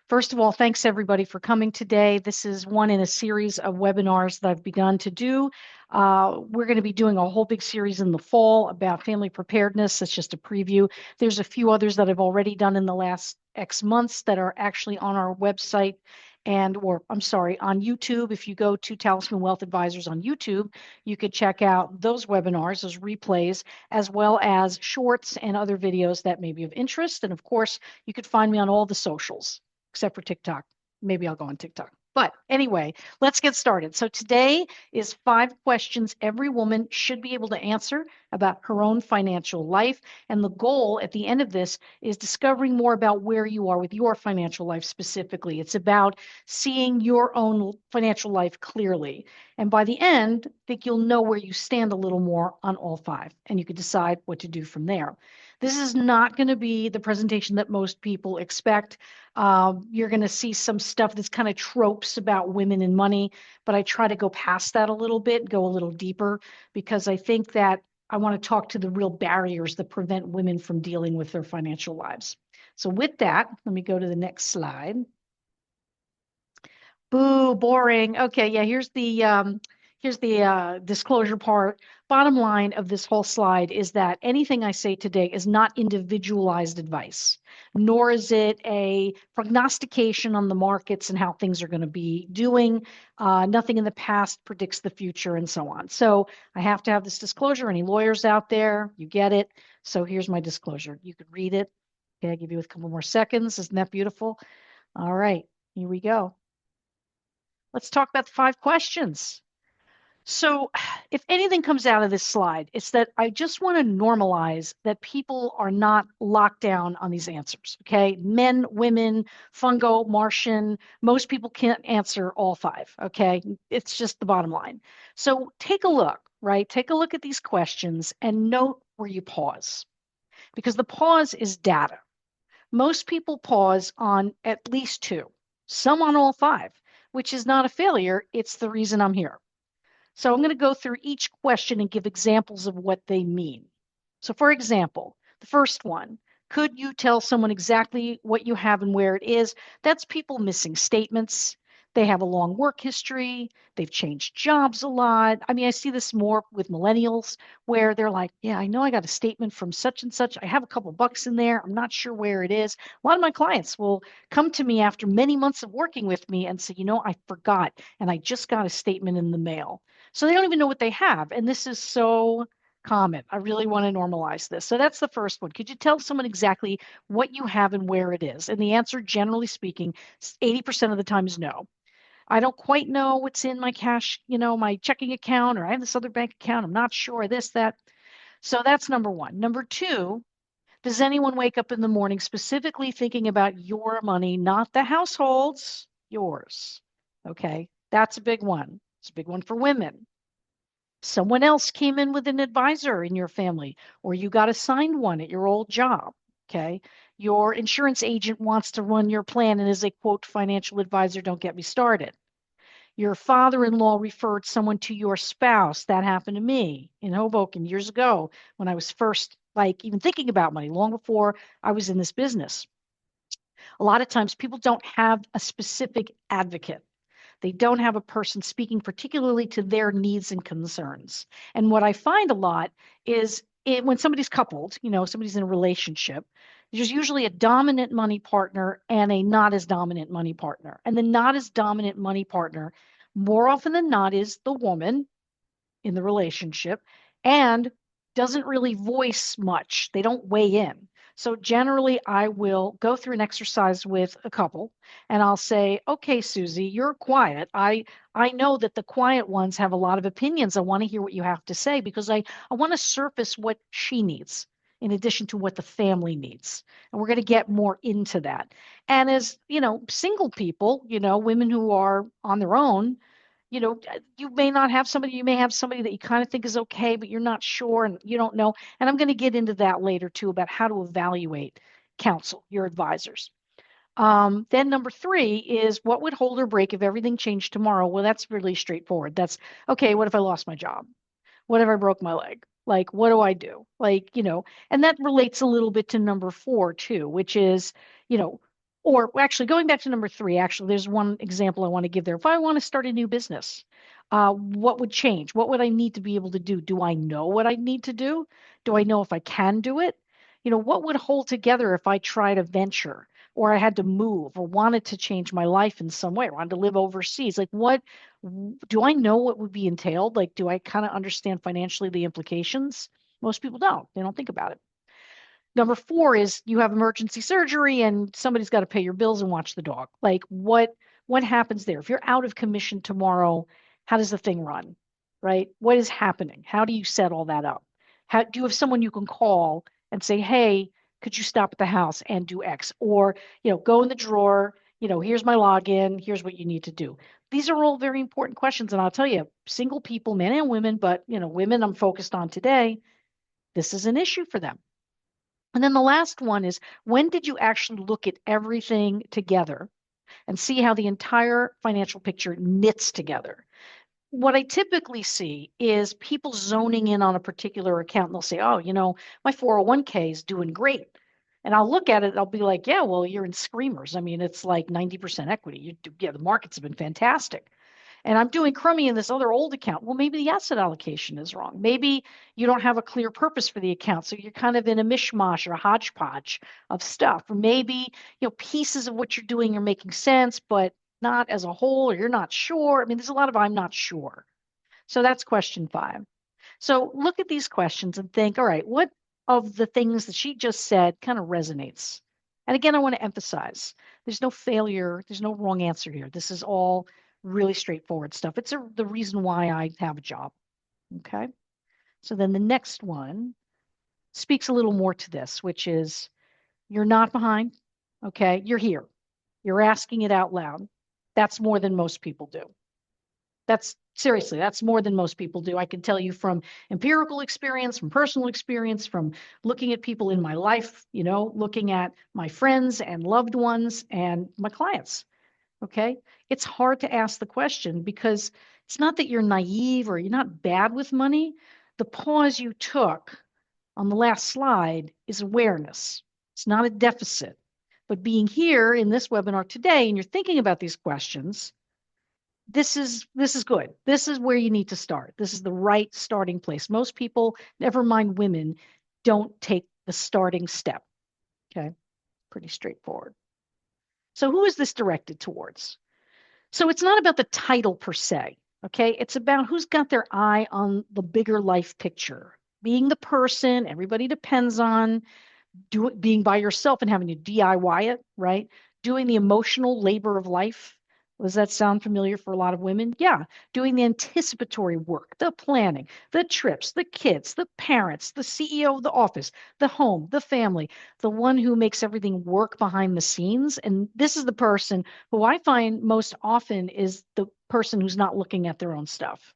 First of all, thanks everybody for coming today. This is one in a series of webinars that I've begun to do. We're going to be doing a whole big series in the fall about family preparedness. It's just a preview. There's a few others that I've already done in the last X months that are actually on our website on YouTube. If you go to Talisman Wealth Advisors on YouTube, you could check out those webinars, those replays, as well as shorts and other videos that may be of interest. And of course, you could find me on all the socials except for TikTok. Maybe I'll go on TikTok. But anyway, let's get started. So today is 5 questions every woman should be able to answer about her own financial life. And the goal at the end of this is discovering more about where you are with your financial life specifically. It's about seeing your own financial life clearly. And by the end, I think you'll know where you stand a little more on all 5, and you can decide what to do from there. This is not going to be the presentation that most people expect. You're going to see some stuff that's kind of tropes about women and money, but I try to go past that a little bit, go a little deeper, because I think that I want to talk to the real barriers that prevent women from dealing with their financial lives. So with that, let me go to the next slide. Boo, boring. Okay, yeah, here's the disclosure part. Bottom line of this whole slide is that anything I say today is not individualized advice, nor is it a prognostication on the markets and how things are going to be doing. Nothing in the past predicts the future and so on. So I have to have this disclosure. Any lawyers out there, you get it. So here's my disclosure. You could read it. Okay, I'll give you a couple more seconds. Isn't that beautiful? All right, here we go. Let's talk about the 5 questions. So, if anything comes out of this slide, it's that I just want to normalize that people are not locked down on these answers. Okay. Men, women, fungo, Martian, most people can't answer all 5. Okay. It's just the bottom line. So, take a look, right? Take a look at these questions and note where you pause, because the pause is data. Most people pause on at least 2, some on all 5, which is not a failure. It's the reason I'm here. So I'm going to go through each question and give examples of what they mean. So for example, the first one, could you tell someone exactly what you have and where it is? That's people missing statements. They have a long work history. They've changed jobs a lot. I mean, I see this more with millennials where they're like, yeah, I know I got a statement from such and such. I have a couple bucks in there. I'm not sure where it is. A lot of my clients will come to me after many months of working with me and say, I forgot, and I just got a statement in the mail. So they don't even know what they have. And this is so common. I really want to normalize this. So that's the first one. Could you tell someone exactly what you have and where it is? And the answer, generally speaking, 80% of the time is no. I don't quite know what's in my cash, my checking account, or I have this other bank account. I'm not sure, this, that. So that's number 1. Number 2, does anyone wake up in the morning specifically thinking about your money, not the household's, yours? Okay, that's a big one. It's a big one for women. Someone else came in with an advisor in your family, or you got assigned one at your old job. Okay. Your insurance agent wants to run your plan and is a quote financial advisor. Don't get me started. Your father-in-law referred someone to your spouse. That happened to me in Hoboken years ago when I was first even thinking about money, long before I was in this business. A lot of times people don't have a specific advocate. They don't have a person speaking particularly to their needs and concerns. And what I find a lot is when somebody's coupled, somebody's in a relationship, there's usually a dominant money partner and a not as dominant money partner. And the not as dominant money partner, more often than not, is the woman in the relationship and doesn't really voice much. They don't weigh in. So generally, I will go through an exercise with a couple and I'll say, okay, Susie, you're quiet. I know that the quiet ones have a lot of opinions. I want to hear what you have to say because I want to surface what she needs in addition to what the family needs. And we're going to get more into that. And as, single people, women who are on their own, you may not have somebody, you may have somebody that you kind of think is okay, but you're not sure and you don't know. And I'm going to get into that later too about how to evaluate counsel, your advisors. Then number 3 is what would hold or break if everything changed tomorrow? Well, that's really straightforward. That's okay. What if I lost my job? What if I broke my leg? Like, what do I do? And that relates a little bit to number 4 too, which is, Or actually, going back to number three, actually, there's one example I want to give there. If I want to start a new business, what would change? What would I need to be able to do? Do I know what I need to do? Do I know if I can do it? What would hold together if I tried a venture or I had to move or wanted to change my life in some way, or wanted to live overseas? Like, what do I know what would be entailed? Like, do I kind of understand financially the implications? Most people don't. They don't think about it. Number four is you have emergency surgery and somebody's got to pay your bills and watch the dog. Like what happens there? If you're out of commission tomorrow, how does the thing run? Right? What is happening? How do you set all that up? How do you have someone you can call and say, "Hey, could you stop at the house and do X?" Or, go in the drawer, here's my login, here's what you need to do. These are all very important questions. And I'll tell you, single people, men and women, but women I'm focused on today, this is an issue for them. And then the last one is, when did you actually look at everything together and see how the entire financial picture knits together? What I typically see is people zoning in on a particular account and they'll say, "Oh, my 401k is doing great." And I'll look at it, I'll be like, "Yeah, well, you're in screamers. I mean, it's like 90% equity. Yeah, the markets have been fantastic." And I'm doing crummy in this other old account. Well, maybe the asset allocation is wrong. Maybe you don't have a clear purpose for the account. So you're kind of in a mishmash or a hodgepodge of stuff. Or maybe, pieces of what you're doing are making sense, but not as a whole, or you're not sure. I mean, there's a lot of I'm not sure. So that's question five. So look at these questions and think, all right, what of the things that she just said kind of resonates? And again, I want to emphasize there's no failure, there's no wrong answer here. This is all really straightforward stuff. It's the reason why I have a job. Okay. So then the next one speaks a little more to this, which is you're not behind. Okay. You're here. You're asking it out loud. That's more than most people do. That's seriously, that's more than most people do. I can tell you from empirical experience, from personal experience, from looking at people in my life, looking at my friends and loved ones and my clients. Okay. It's hard to ask the question because it's not that you're naive or you're not bad with money. The pause you took on the last slide is awareness. It's not a deficit. But being here in this webinar today and you're thinking about these questions, this is good. This is where you need to start. This is the right starting place. Most people, never mind women, don't take the starting step. Okay. Pretty straightforward. So who is this directed towards? So it's not about the title per se. Okay. It's about who's got their eye on the bigger life picture, being the person everybody depends on, being by yourself and having to DIY it, right? Doing the emotional labor of life. Does that sound familiar for a lot of women? Yeah. Doing the anticipatory work, the planning, the trips, the kids, the parents, the CEO of the office, the home, the family, the one who makes everything work behind the scenes. And this is the person who I find most often is the person who's not looking at their own stuff.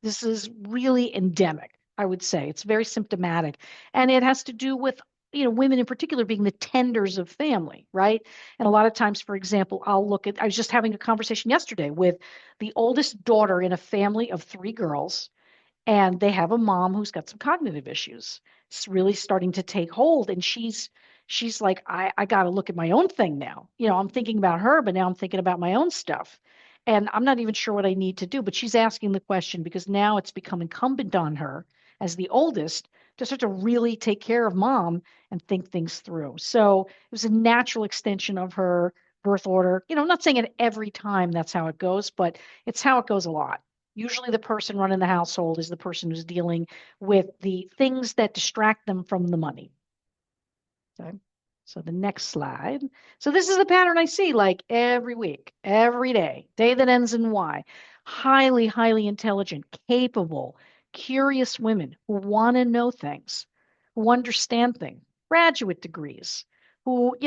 This is really endemic, I would say. It's very symptomatic. And it has to do with, women in particular being the tenders of family, right? And a lot of times, for example, I was just having a conversation yesterday with the oldest daughter in a family of three girls, and they have a mom who's got some cognitive issues. It's really starting to take hold. And she's like, I got to look at my own thing now. I'm thinking about her, but now I'm thinking about my own stuff. And I'm not even sure what I need to do, but she's asking the question because now it's become incumbent on her as the oldest to start to really take care of mom and think things through. So it was a natural extension of her birth order. I'm not saying it every time that's how it goes, but it's how it goes a lot. Usually the person running the household is the person who's dealing with the things that distract them from the money. Okay. So the next slide. So this is a pattern I see like every week, every day that ends in Y. Highly, highly intelligent, capable, curious women who want to know things, who understand things, graduate degrees, who,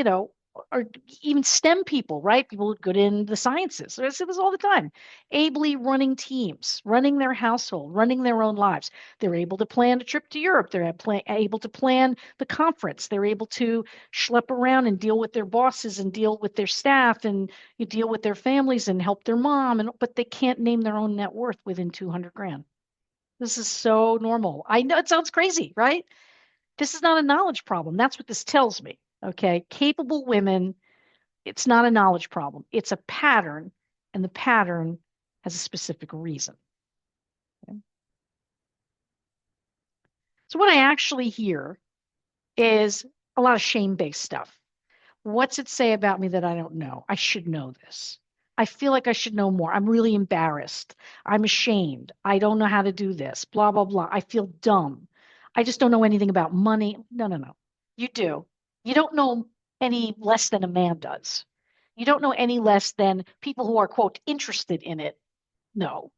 are even STEM people, right? People good in the sciences. I say this all the time. Ably running teams, running their household, running their own lives. They're able to plan a trip to Europe. They're able to plan the conference. They're able to schlep around and deal with their bosses and deal with their staff and you deal with their families and help their mom. But they can't name their own net worth within 200 grand. This is so normal. I know it sounds crazy, right? This is not a knowledge problem. That's what this tells me. Okay. Capable women It's not a knowledge problem. It's a pattern, and the pattern has a specific reason. Okay? So what I actually hear is a lot of shame-based stuff. What's it say about me that I don't know? I should know this. I feel like I should know more. I'm really embarrassed. I'm ashamed. I don't know how to do this. Blah, blah, blah. I feel dumb. I just don't know anything about money. No, no, no. You do. You don't know any less than a man does. You don't know any less than people who are, quote, interested in it. No,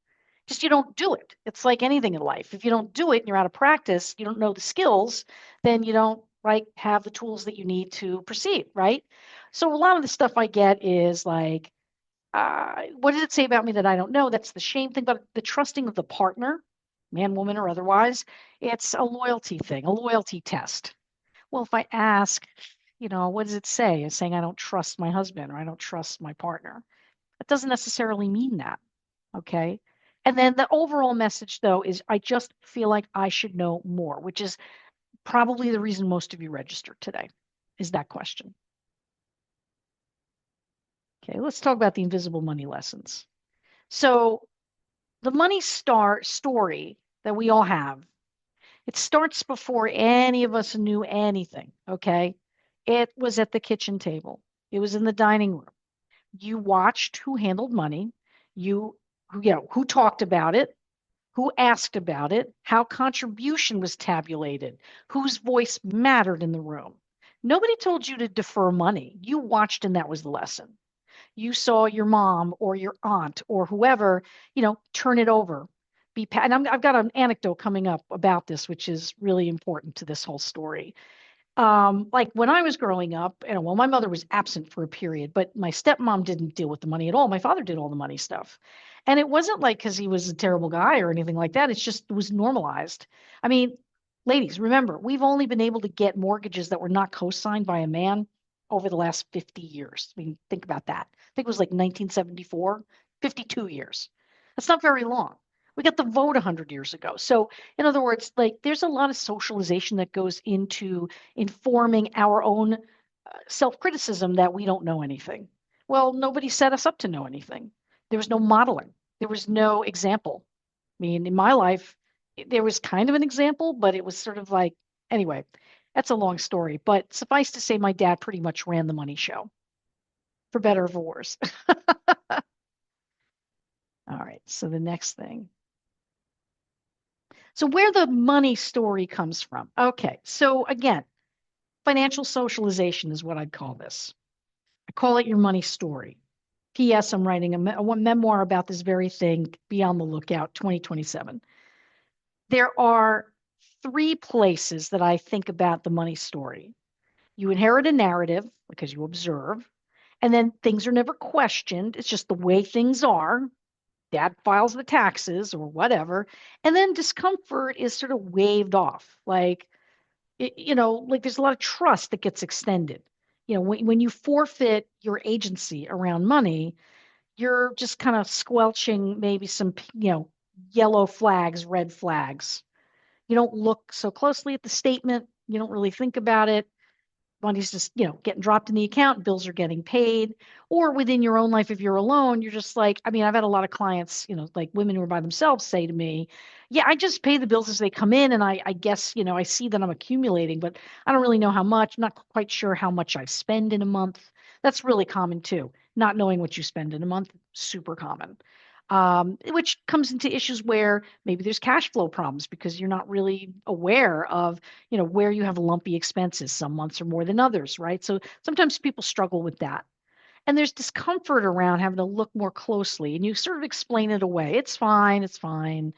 just you don't do it. It's like anything in life. If you don't do it and you're out of practice, you don't know the skills, then you don't right have the tools that you need to proceed, right? So a lot of the stuff I get is like, what does it say about me that I don't know? That's the shame thing, but the trusting of the partner, man, woman, or otherwise, it's a loyalty thing, a loyalty test. Well, if I ask, what does it say? It's saying I don't trust my husband or I don't trust my partner. It doesn't necessarily mean that. Okay. And then the overall message, though, is I just feel like I should know more, which is probably the reason most of you registered today, is that question. Okay. Let's talk about the invisible money lessons. So, the money star story that we all have, it starts before any of us knew anything. Okay. It was at the kitchen table, it was in the dining room. You watched who handled money, who talked about it, who asked about it, how contribution was tabulated, whose voice mattered in the room. Nobody told you to defer money. You watched, and that was the lesson. You saw your mom or your aunt or whoever, turn it over. And I've got an anecdote coming up about this, which is really important to this whole story. Like when I was growing up, well, my mother was absent for a period, but my stepmom didn't deal with the money at all. My father did all the money stuff. And it wasn't like because he was a terrible guy or anything like that. It's just it was normalized. I mean, ladies, remember, we've only been able to get mortgages that were not co-signed by a man over the last 50 years. I mean, think about that. I think it was like 1974, 52 years. That's not very long. We got the vote 100 years ago. So, in other words, like there's a lot of socialization that goes into informing our own self-criticism that we don't know anything. Well, nobody set us up to know anything. There was no modeling. There was no example. I mean, in my life, there was kind of an example, but it was sort of like, anyway, that's a long story. But suffice to say, my dad pretty much ran the money show, for better or for worse. All right, so the next thing. So where the money story comes from. Okay, so again, financial socialization is what I'd call this. I call it your money story. P.S. I'm writing a memoir about this very thing. Be on the lookout, 2027. There are three places that I think about the money story. You inherit a narrative because you observe, and then things are never questioned. It's just the way things are. Dad files the taxes or whatever. And then discomfort is sort of waved off. Like, like there's a lot of trust that gets extended. When you forfeit your agency around money, you're just kind of squelching maybe some, yellow flags, red flags. You don't look so closely at the statement. You don't really think about it. Money's just, getting dropped in the account, bills are getting paid. Or within your own life, if you're alone, you're just like, I mean, I've had a lot of clients, like women who are by themselves say to me, yeah, I just pay the bills as they come in. And I guess, I see that I'm accumulating, but I don't really know how much. I'm not quite sure how much I spend in a month. That's really common too. Not knowing what you spend in a month, super common. Which comes into issues where maybe there's cash flow problems because you're not really aware of, where you have lumpy expenses. Some months are more than others, right? So sometimes people struggle with that. And there's discomfort around having to look more closely and you sort of explain it away. It's fine. It's fine.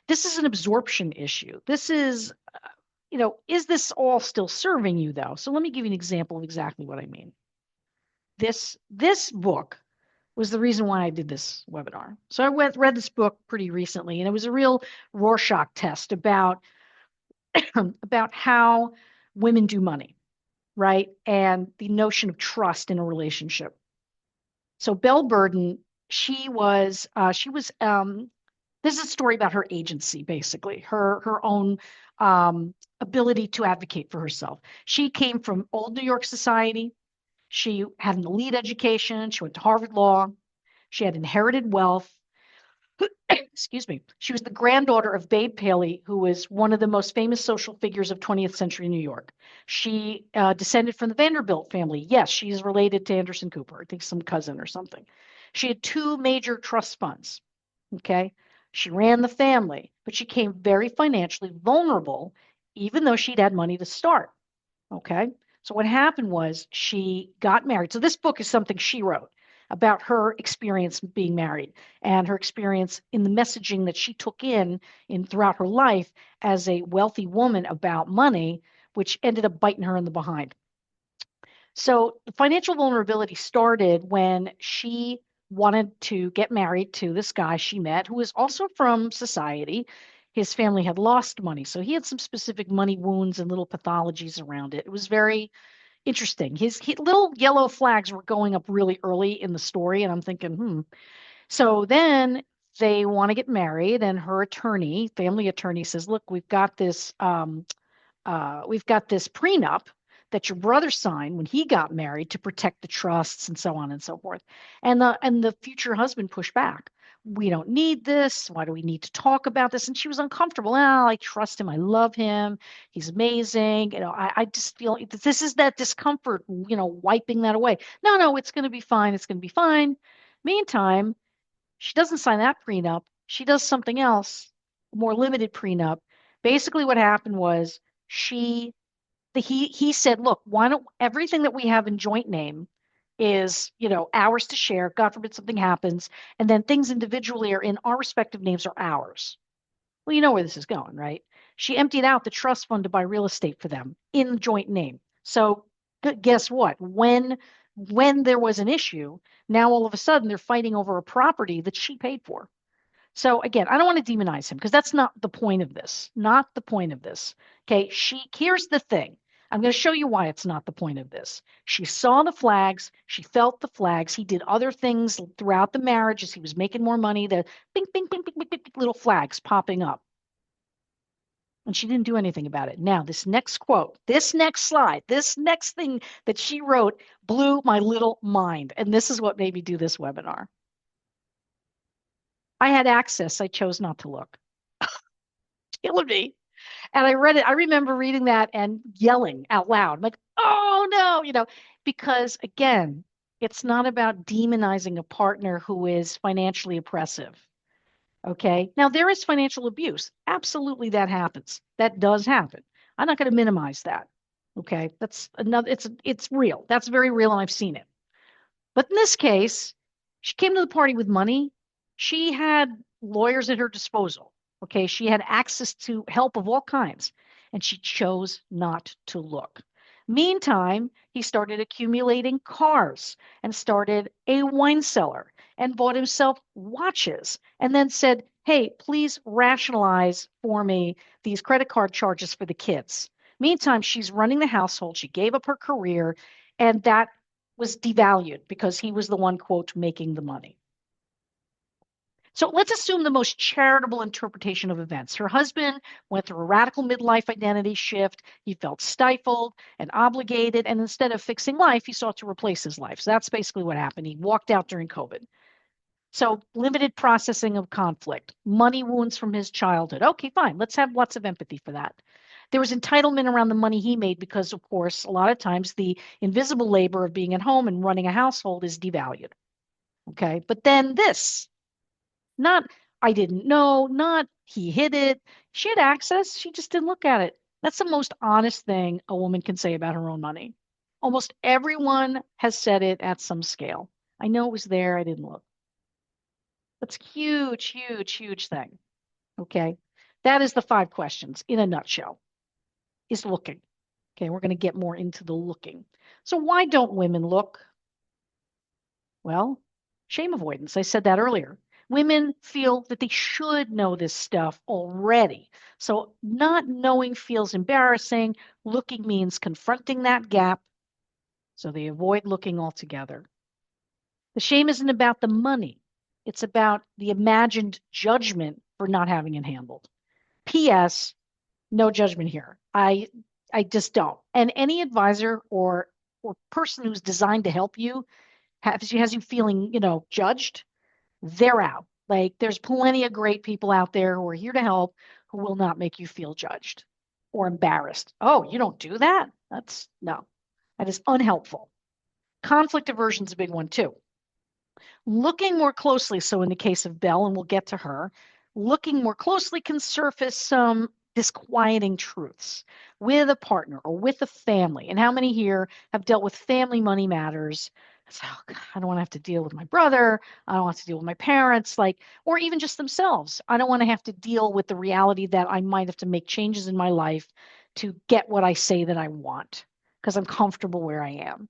This is an absorption issue. This is, is this all still serving you though? So let me give you an example of exactly what I mean. This book was the reason why I did this webinar. So I read this book pretty recently, and it was a real Rorschach test about about how women do money, right? And the notion of trust in a relationship. So Belle Burden, this is a story about her agency, basically, her own ability to advocate for herself. She came from old New York society. She had an elite education. She went to Harvard Law. She had inherited wealth. Excuse me. She was the granddaughter of Babe Paley, who was one of the most famous social figures of 20th century New York. She descended from the Vanderbilt family. Yes, she's related to Anderson Cooper, I think some cousin or something. She had two major trust funds. Okay. She ran the family, but she became very financially vulnerable, even though she'd had money to start. Okay. So what happened was she got married. So this book is something she wrote about her experience being married and her experience in the messaging that she took in throughout her life as a wealthy woman about money, which ended up biting her in the behind. So the financial vulnerability started when she wanted to get married to this guy she met, who was also from society. His family had lost money, so he had some specific money wounds and little pathologies around it. It was very interesting. His little yellow flags were going up really early in the story, and I'm thinking, hmm. So then they want to get married, and her attorney, family attorney, says, "Look, we've got this prenup that your brother signed when he got married to protect the trusts and so on and so forth." And the future husband pushed back. "We don't need this. Why do we need to talk about this?" And she was uncomfortable. "Oh, I trust him. I love him. He's amazing. I just feel this is that discomfort, wiping that away. No, no, it's going to be fine. It's going to be fine." Meantime, she doesn't sign that prenup. She does something else, a more limited prenup. Basically, what happened was she he said, "Look, why don't everything that we have in joint name is, ours to share. God forbid something happens, and then things individually are in our respective names are ours." Well, you know where this is going, right? She emptied out the trust fund to buy real estate for them in joint name. So guess what? When there was an issue, now all of a sudden they're fighting over a property that she paid for. So again, I don't want to demonize him because that's not the point of this. Not the point of this. Okay, here's the thing. I'm going to show you why it's not the point of this. She saw the flags, she felt the flags. He did other things throughout the marriage as he was making more money, the bing, bing, bing, bing, bing, bing, little flags popping up. And she didn't do anything about it. Now, this next quote, this next slide, this next thing that she wrote blew my little mind. And this is what made me do this webinar. "I had access. I chose not to look." Killing me. And I read it. I remember reading that and yelling out loud. I'm like, "Oh no," because again, it's not about demonizing a partner who is financially oppressive. Okay. Now, there is financial abuse. Absolutely, that happens. That does happen. I'm not going to minimize that. Okay. That's another, it's real. That's very real, and I've seen it. But in this case, she came to the party with money. She had lawyers at her disposal. Okay. She had access to help of all kinds, and she chose not to look. Meantime, he started accumulating cars and started a wine cellar and bought himself watches and then said, "Hey, please rationalize for me these credit card charges for the kids." Meantime, she's running the household. She gave up her career, and that was devalued because he was the one, quote, making the money. So let's assume the most charitable interpretation of events. Her husband went through a radical midlife identity shift. He felt stifled and obligated. And instead of fixing life, he sought to replace his life. So that's basically what happened. He walked out during COVID. So limited processing of conflict, money wounds from his childhood. Okay, fine. Let's have lots of empathy for that. There was entitlement around the money he made because, of course, a lot of times the invisible labor of being at home and running a household is devalued. Okay. But then this, not "I didn't know," not "he hid it." She had access. She just didn't look at it. That's the most honest thing a woman can say about her own money. Almost everyone has said it at some scale. "I know it was there. I didn't look." That's huge, huge, huge thing. Okay. That is the 5 questions in a nutshell, is looking. Okay. We're going to get more into the looking. So why don't women look? Well, shame avoidance. I said that earlier. Women feel that they should know this stuff already. So not knowing feels embarrassing. Looking means confronting that gap. So they avoid looking altogether. The shame isn't about the money. It's about the imagined judgment for not having it handled. P.S. No judgment here. I just don't. And any advisor or or person who's designed to help you has you feeling, judged, they're out. Like there's plenty of great people out there who are here to help who will not make you feel judged or embarrassed. Oh, you don't do that? That's no. That is unhelpful. Conflict aversion is a big one too. Looking more closely, so in the case of Belle, and we'll get to her, looking more closely can surface some disquieting truths with a partner or with a family. And how many here have dealt with family money matters? It's, oh God, I don't want to have to deal with my brother. I don't want to deal with my parents, or even just themselves. I don't want to have to deal with the reality that I might have to make changes in my life to get what I say that I want because I'm comfortable where I am.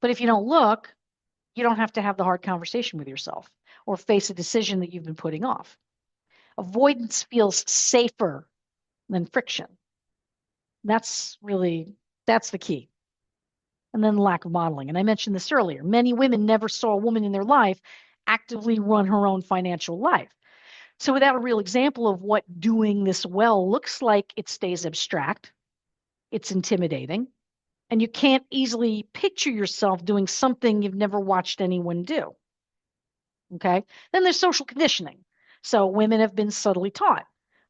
But if you don't look, you don't have to have the hard conversation with yourself or face a decision that you've been putting off. Avoidance feels safer than friction. That's the key. And then lack of modeling. And I mentioned this earlier. Many women never saw a woman in their life actively run her own financial life. So without a real example of what doing this well looks like, it stays abstract. It's intimidating. And you can't easily picture yourself doing something you've never watched anyone do. Okay. Then there's social conditioning. So women have been subtly taught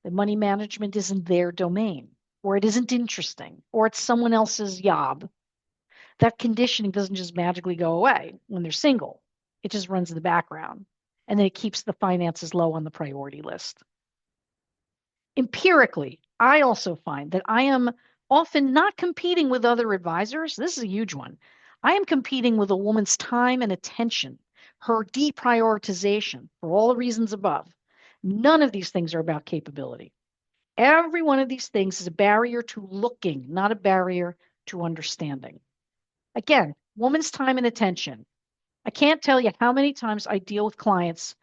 that money management isn't their domain, or it isn't interesting, or it's someone else's job. That conditioning doesn't just magically go away when they're single. It just runs in the background. And then it keeps the finances low on the priority list. Empirically, I also find that I am often not competing with other advisors. This is a huge one. I am competing with a woman's time and attention, her deprioritization for all the reasons above. None of these things are about capability. Every one of these things is a barrier to looking, not a barrier to understanding. Again, woman's time and attention. I can't tell you how many times I deal with clients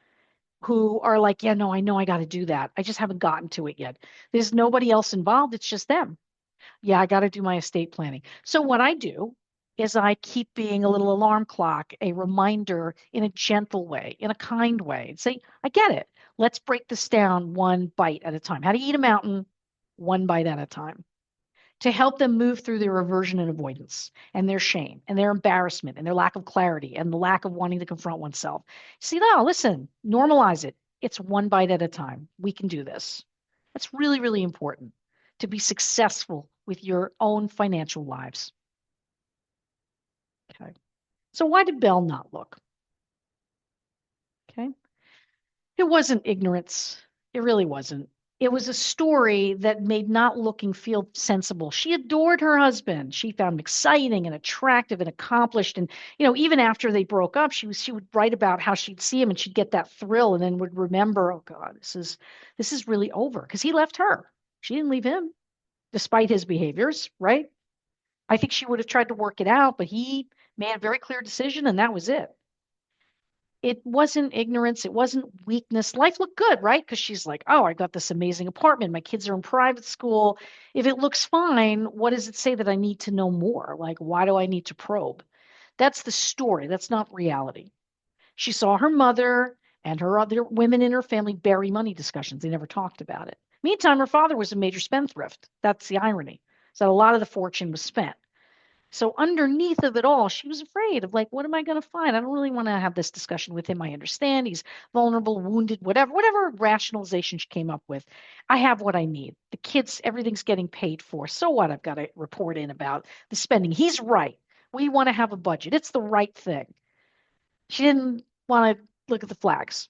who are like, yeah, no, I know I got to do that. I just haven't gotten to it yet. There's nobody else involved. It's just them. Yeah, I got to do my estate planning. So what I do is I keep being a little alarm clock, a reminder in a gentle way, in a kind way, and say, I get it. Let's break this down one bite at a time. How to eat a mountain, one bite at a time, to help them move through their aversion and avoidance and their shame and their embarrassment and their lack of clarity and the lack of wanting to confront oneself. See, now, listen, normalize it. It's one bite at a time. We can do this. That's really, really important to be successful with your own financial lives. Okay. So why did Belle not look? Okay. It wasn't ignorance. It really wasn't. It was a story that made not looking feel sensible. She adored her husband. She found him exciting and attractive and accomplished. And, even after they broke up, she would write about how she'd see him and she'd get that thrill and then would remember, oh God, this is really over because he left her. She didn't leave him despite his behaviors, right? I think she would have tried to work it out, but he made a very clear decision and that was it. It wasn't ignorance. It wasn't weakness. Life looked good, right? Because she's like, oh, I got this amazing apartment. My kids are in private school. If it looks fine, what does it say that I need to know more? Like, why do I need to probe? That's the story. That's not reality. She saw her mother and her other women in her family bury money discussions. They never talked about it. Meantime, her father was a major spendthrift. That's the irony. So a lot of the fortune was spent. So underneath of it all, she was afraid of like, what am I going to find? I don't really want to have this discussion with him. I understand he's vulnerable, wounded, whatever rationalization she came up with. I have what I need. The kids, everything's getting paid for. So what? I've got to report in about the spending. He's right. We want to have a budget. It's the right thing. She didn't want to look at the flags.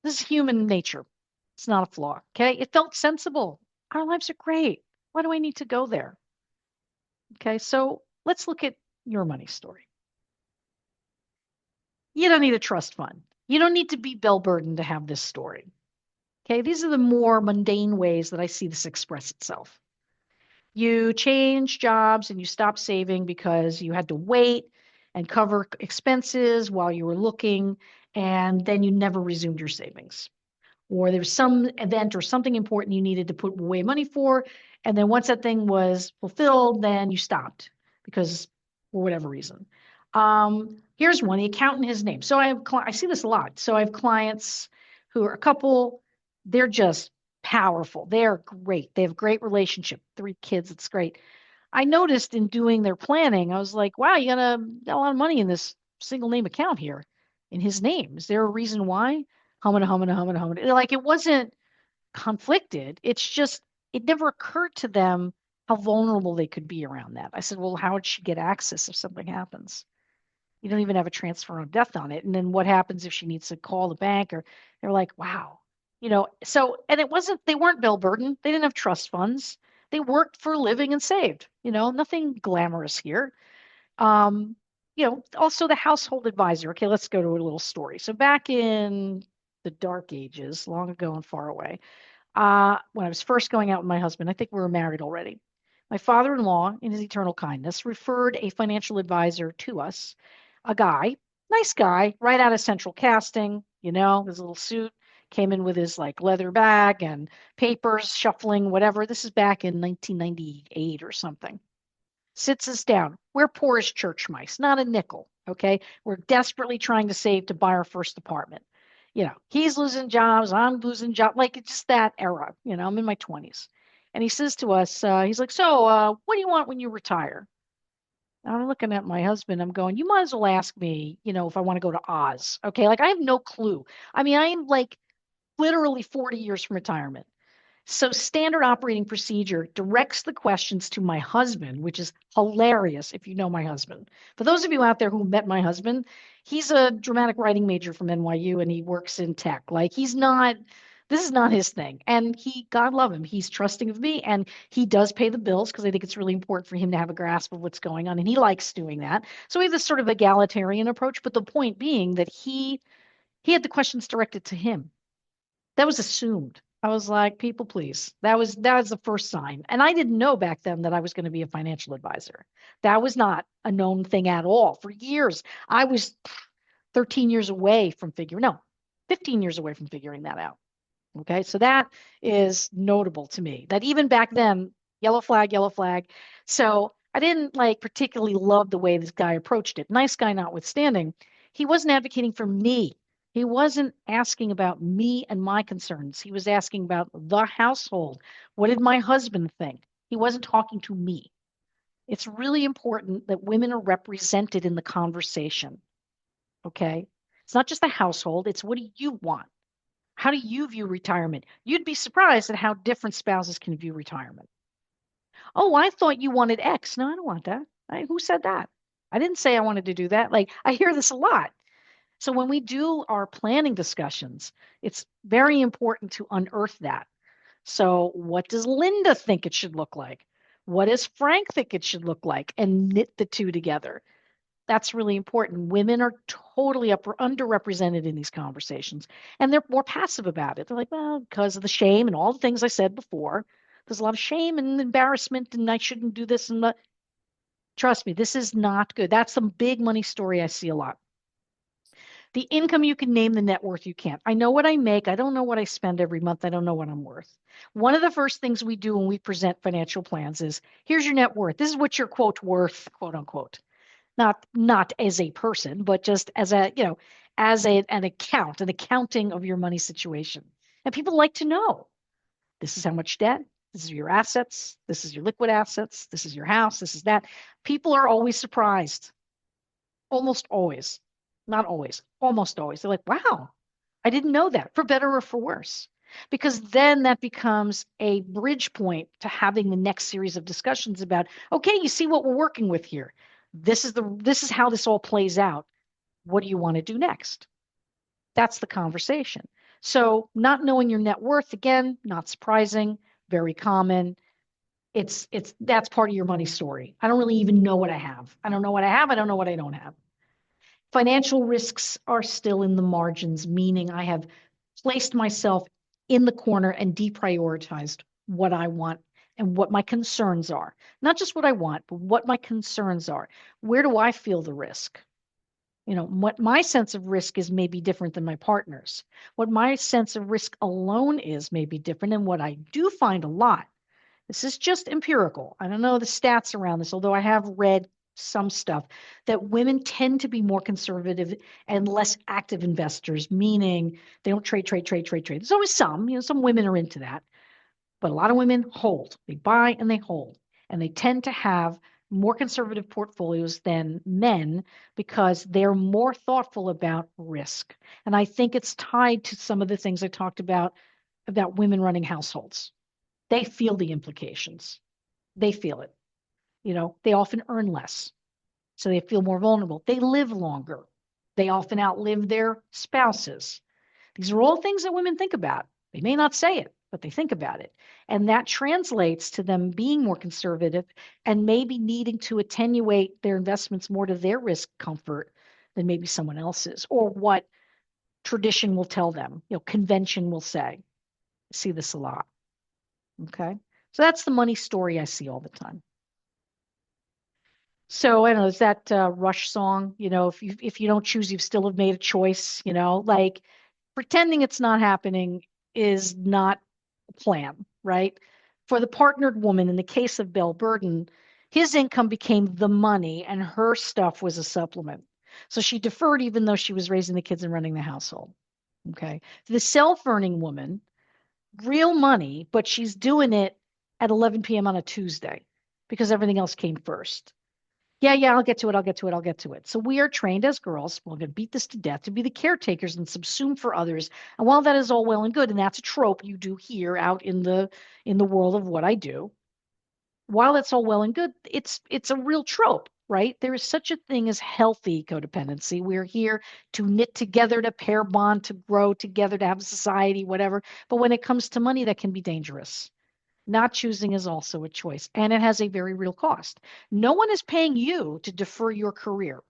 This is human nature. It's not a flaw. Okay. It felt sensible. Our lives are great. Why do I need to go there? Okay. So let's look at your money story. You don't need a trust fund. You don't need to be Belle Burden to have this story. Okay. These are the more mundane ways that I see this express itself. You change jobs and you stop saving because you had to wait and cover expenses while you were looking, and then you never resumed your savings. Or there was some event or something important you needed to put away money for, and then once that thing was fulfilled, then you stopped because for whatever reason. Here's one, the accountant, his name. So I see this a lot. So I have clients who are a couple, they're just powerful. They're great. They have a great relationship, 3 kids. It's great. I noticed in doing their planning, I was like, wow, got a lot of money in this single name account here in his name. Is there a reason why? Humana, humana, humana, humana. Like it wasn't conflicted. It's just, it never occurred to them how vulnerable they could be around that. I said, well, how would she get access if something happens? You don't even have a transfer of death on it. And then what happens if she needs to call the bank? Or they're like, wow, so, and they weren't Belle Burden. They didn't have trust funds. They worked for a living and saved, nothing glamorous here. Um, also the household advisor. Okay, let's go to a little story. So back in the dark ages, long ago and far away, when I was first going out with my husband, I think we were married already. My father-in-law, in his eternal kindness, referred a financial advisor to us, a guy, nice guy, right out of central casting, his little suit, came in with his like leather bag and papers, shuffling, whatever. This is back in 1998 or something. Sits us down. We're poor as church mice, not a nickel. Okay. We're desperately trying to save to buy our first apartment. He's losing jobs. I'm losing jobs. Like it's just that era. I'm in my 20s. And he says to us, he's like, so what do you want when you retire? And I'm looking at my husband. I'm going, you might as well ask me, if I want to go to Oz. Okay. Like I have no clue. I mean, I am like literally 40 years from retirement. So standard operating procedure directs the questions to my husband, which is hilarious if you know my husband. For those of you out there who met my husband, he's a dramatic writing major from NYU and he works in tech. Like this is not his thing. And God love him, he's trusting of me and he does pay the bills because I think it's really important for him to have a grasp of what's going on. And he likes doing that. So we have this sort of egalitarian approach. But the point being that he had the questions directed to him. That was assumed. I was like, people, please. That was the first sign. And I didn't know back then that I was going to be a financial advisor. That was not a known thing at all. For years, I was 13 years away from 15 years away from figuring that out. Okay. So that is notable to me that even back then, yellow flag, yellow flag. So I didn't like particularly love the way this guy approached it. Nice guy notwithstanding, he wasn't advocating for me. He wasn't asking about me and my concerns. He was asking about the household. What did my husband think? He wasn't talking to me. It's really important that women are represented in the conversation. Okay. It's not just the household. It's what do you want? How do you view retirement? You'd be surprised at how different spouses can view retirement. Oh, I thought you wanted X. No, I don't want that. Who said that? I didn't say I wanted to do that. Like, I hear this a lot. So when we do our planning discussions, it's very important to unearth that. So what does Linda think it should look like? What does Frank think it should look like? And knit the two together. That's really important. Women are totally underrepresented in these conversations, and they're more passive about it. They're like, well, because of the shame and all the things I said before, there's a lot of shame and embarrassment, and I shouldn't do this. And trust me, this is not good. That's some big money story I see a lot. The income you can name, the net worth you can't. I know what I make. I don't know what I spend every month. I don't know what I'm worth. One of the first things we do when we present financial plans is, here's your net worth. This is what you're quote worth, quote unquote. Not as a person, but just as an account, an accounting of your money situation. And people like to know, this is how much debt, this is your assets, this is your liquid assets, this is your house, this is that. People are always surprised. Almost always. Not always, almost always. They're like, wow, I didn't know that, for better or for worse. Because then that becomes a bridge point to having the next series of discussions about, okay, you see what we're working with here. This is how this all plays out. What do you want to do next? That's the conversation. So not knowing your net worth, again, not surprising, very common. That's part of your money story. I don't really even know what I have. I don't know what I have. I don't know what I don't have. Financial risks are still in the margins, meaning I have placed myself in the corner and deprioritized what I want and what my concerns are. Not just what I want, but what my concerns are. Where do I feel the risk? What my sense of risk is may be different than my partner's. What my sense of risk alone is may be different. And what I do find a lot, this is just empirical. I don't know the stats around this, although I have read some stuff, that women tend to be more conservative and less active investors, meaning they don't trade. There's always some women are into that, but a lot of women hold. They buy and they hold. And they tend to have more conservative portfolios than men because they're more thoughtful about risk. And I think it's tied to some of the things I talked about women running households. They feel the implications. They feel it. They often earn less, so they feel more vulnerable. They live longer. They often outlive their spouses. These are all things that women think about. They may not say it, but they think about it. And that translates to them being more conservative and maybe needing to attenuate their investments more to their risk comfort than maybe someone else's, or what tradition will tell them, convention will say. I see this a lot. Okay. So that's the money story I see all the time. So I don't know, is that Rush song? If you don't choose, you've still have made a choice. Like pretending it's not happening is not a plan, right? For the partnered woman, in the case of Belle Burden, his income became the money, and her stuff was a supplement. So she deferred, even though she was raising the kids and running the household. Okay, the self-earning woman, real money, but she's doing it at 11 p.m. on a Tuesday because everything else came first. Yeah, I'll get to it. I'll get to it. I'll get to it. So we are trained as girls, we're going to beat this to death, to be the caretakers and subsume for others. And while that is all well and good, and that's a trope you do here out in the world of what I do, while that's all well and good, it's a real trope, right? There is such a thing as healthy codependency. We're here to knit together, to pair bond, to grow together, to have a society, whatever. But when it comes to money, that can be dangerous. Not choosing is also a choice, and it has a very real cost. No one is paying you to defer your career.